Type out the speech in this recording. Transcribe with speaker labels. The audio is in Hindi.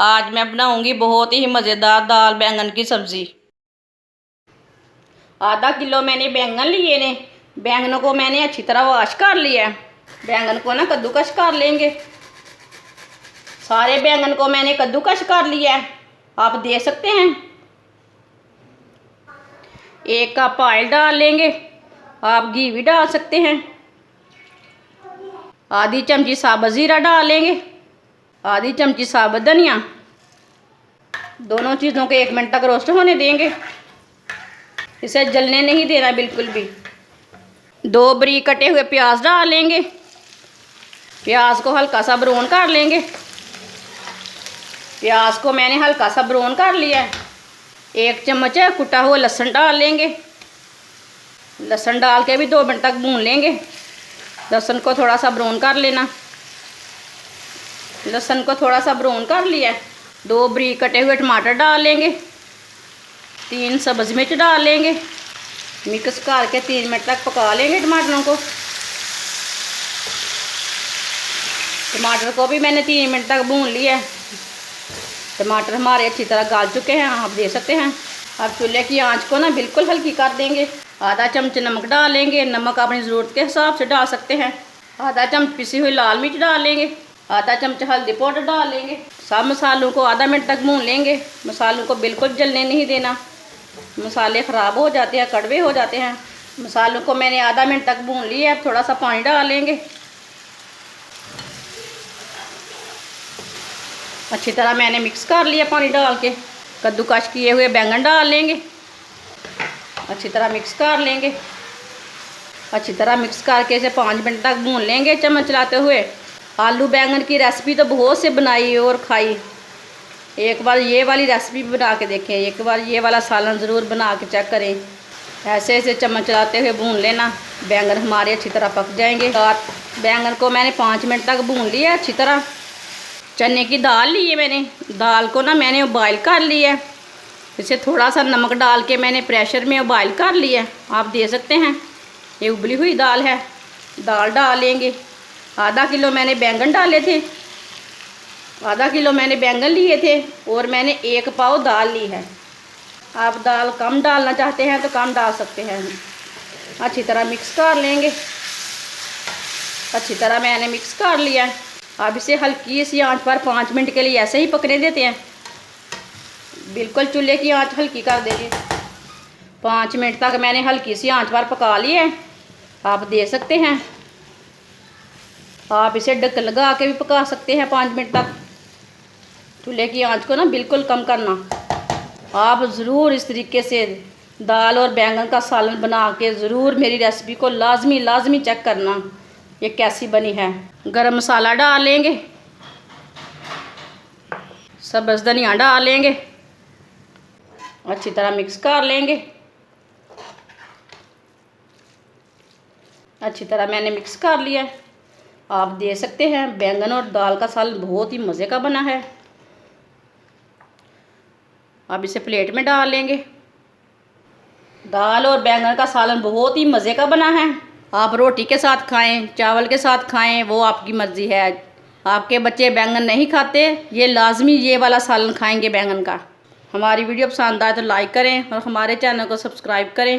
Speaker 1: आज मैं बनाऊंगी बहुत ही मज़ेदार दाल बैंगन की सब्ज़ी। आधा किलो मैंने बैंगन लिए ने। बैंगनों को मैंने अच्छी तरह वॉश कर लिया है। बैंगन को ना कद्दूकस कर लेंगे। सारे बैंगन को मैंने कद्दूकस कर लिया है, आप दे सकते हैं। 1 कप ऑयल डाल लेंगे, आप घी भी डाल सकते हैं। आधी चमची साबुत ज़ीरा डाल लेंगे, आधी चमची साबुत धनिया। दोनों चीज़ों को 1 मिनट तक रोस्ट होने देंगे। इसे जलने नहीं देना बिल्कुल भी। 2 बारीक कटे हुए प्याज डाल लेंगे। प्याज को हल्का सा ब्राउन कर लेंगे। प्याज को मैंने हल्का सा ब्राउन कर लिया है। 1 चम्मच कुटा हुआ लहसुन डाल लेंगे। लहसुन डाल के भी 2 मिनट तक भून लेंगे। लहसुन को थोड़ा सा ब्राउन कर लेना। लहसुन को थोड़ा सा ब्राउन कर लिया। 2 बारीक कटे हुए टमाटर डाल लेंगे। 3 सब्ज़ मिर्च डाल लेंगे। मिक्स करके 3 मिनट तक पका लेंगे टमाटरों को। टमाटर को भी मैंने 3 मिनट तक भून लिया है। टमाटर हमारे अच्छी तरह गल चुके हैं, आप देख सकते हैं। अब चूल्हे की आंच को ना बिल्कुल हल्की कर देंगे। आधा चम्मच नमक डाल लेंगे। नमक अपनी ज़रूरत के हिसाब से डाल सकते हैं। आधा चम्मच पिसी हुई लाल मिर्च डाल लेंगे। आधा चम्मच हल्दी पाउडर डाल लेंगे। सब मसालों को आधा मिनट तक भून लेंगे। मसालों को बिल्कुल जलने नहीं देना, मसाले ख़राब हो जाते हैं, कड़वे हो जाते हैं। मसालों को मैंने आधा मिनट तक भून लिया। अब थोड़ा सा पानी डाल लेंगे। अच्छी तरह मैंने मिक्स कर लिया पानी डाल के। कद्दूकस किए हुए बैंगन डाल लेंगे। अच्छी तरह मिक्स कर लेंगे। अच्छी तरह मिक्स करके इसे 5 मिनट तक भून लेंगे चम्मच चलाते हुए। आलू बैंगन की रेसिपी तो बहुत से बनाई और खाई। एक बार ये वाली रेसिपी बना के देखें। एक बार ये वाला सालन ज़रूर बना के चेक करें। ऐसे ऐसे चम्मच चलाते हुए भून लेना। बैंगन हमारे अच्छी तरह पक जाएंगे। और बैंगन को मैंने 5 मिनट तक भून लिया अच्छी तरह। चने की दाल ली है मैंने। दाल को ना मैंने उबाइल कर लिया। इसे थोड़ा सा नमक डाल के मैंने प्रेशर में उबाइल कर लिया, आप दे सकते हैं। ये उबली हुई दाल है। दाल डाल लेंगे। आधा किलो मैंने बैंगन डाले थे। आधा किलो मैंने बैंगन लिए थे और मैंने 1 पाव दाल ली है। आप दाल कम डालना चाहते हैं तो कम डाल सकते हैं। अच्छी तरह मिक्स कर लेंगे। अच्छी तरह मैंने मिक्स कर लिया। अब इसे हल्की सी आंच पर 5 मिनट के लिए ऐसे ही पकने देते हैं। बिल्कुल चूल्हे की आंच हल्की कर देंगे। 5 मिनट तक मैंने हल्की सी आंच पर पका लिया है, आप दे सकते हैं। आप इसे ढक्कन लगा के भी पका सकते हैं 5 मिनट तक। चूल्हे की आंच को ना बिल्कुल कम करना। आप ज़रूर इस तरीके से दाल और बैंगन का सालन बना के ज़रूर मेरी रेसिपी को लाजमी चेक करना ये कैसी बनी है। गरम मसाला डाल लेंगे। सब्ज़ धनिया डाल लेंगे। अच्छी तरह मिक्स कर लेंगे। अच्छी तरह मैंने मिक्स कर लिया। आप दे सकते हैं। बैंगन और दाल का सालन बहुत ही मज़े का बना है। अब इसे प्लेट में डाल लेंगे। दाल और बैंगन का सालन बहुत ही मज़े का बना है। आप रोटी के साथ खाएं, चावल के साथ खाएं, वो आपकी मर्ज़ी है। आपके बच्चे बैंगन नहीं खाते, ये लाजमी ये वाला सालन खाएंगे बैंगन का। हमारी वीडियो पसंद आए तो लाइक करें और हमारे चैनल को सब्सक्राइब करें।